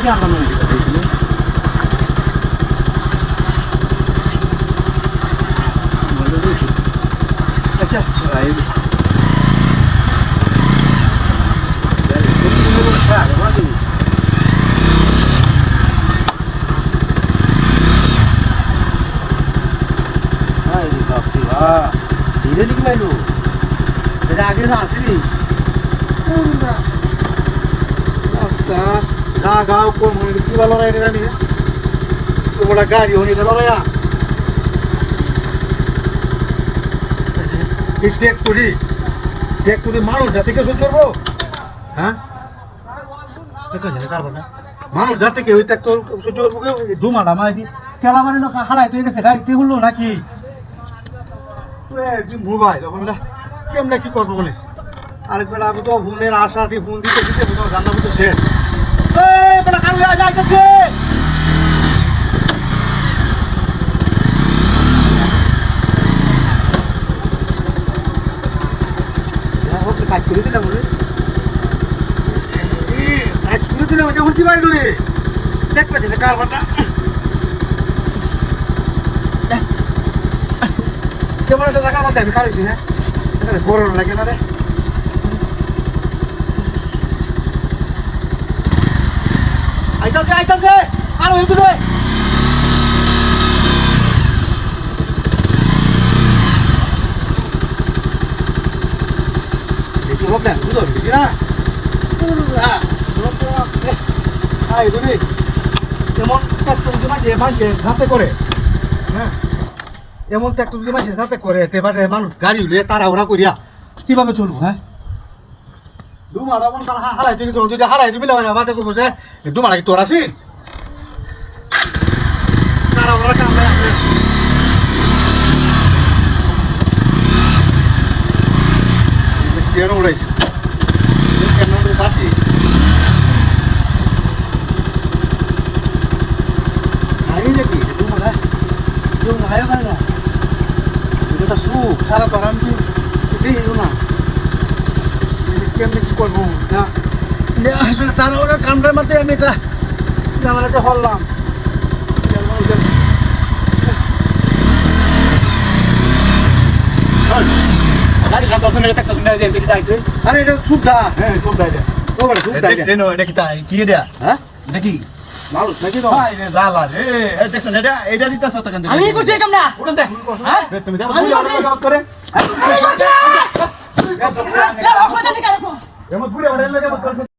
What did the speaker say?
কি আমরা মনে করি আচ্ছা ধীরে লিখ মাইলু এটা আগে না আসেনি যা গাও কোন মনে কি ভালো রায় জানি তোমরা গাড়ি হনি গেল রে টেক করি মানুষ যাতে কে সহ্য করবো হ্যাঁ মানুষ যাতে কে ওই টেক সহ্য করবো ধুমাটা মারি কেলা মানে না হারাই তুই গেছে গাড়িতে হলো নাকি মোবাইল কেমনে কি করবো মানে আরেকবার আমি তো ফোনের আশা দিয়ে ফোন দিতে দিতে রান্না করতে শেষ যাইতেছে কাজ করে দিলাম কাজ করে দিলাম এখন কি বাইল রে দেখবে কারবারটা কেমন একটা জায়গা আমাদের আমি কারছি হ্যাঁ গরম লাগে না রে আইতাছে আর হই তুই দেখি হবে না বুঝো দেখি না আই দুনি এমন ট্রাক্টর মাঝে হাতে করে হ্যাঁ এমন ট্রাক্টর মাঝে হাতে করে এবারে মানুষ গাড়ি লইয়ে তাড়াহুড়া করিয়া কিভাবে চলবো হ্যাঁ দুমারা মন কাল হারাই দিবি যখন যদি হারাই দিবি না বাতে করবো যে দুমারা কি তোর আছিস তাড়াহুড়া কাম নাই আছে কেন উড়াইছি কেন বাঁচি হারাই নাকি দুমারা হায় কেন না এটা সুখ সারা তো আরাম দিই না কেমনি কি করবো না আসলে তার ওরা কামটার মধ্যে আমি এটা জামালাতে হরলাম আরে এটা সুখটা হ্যাঁ সুখটা এটা এটা কি এটা হ্যাঁ নাকি মানুষ নাকি জ্বালা রে দেখছেন এটা এটা দিতেছ আমি করছি কামনা ওটা দেখ হ্যাঁ তুমি করে এমন ঘুরে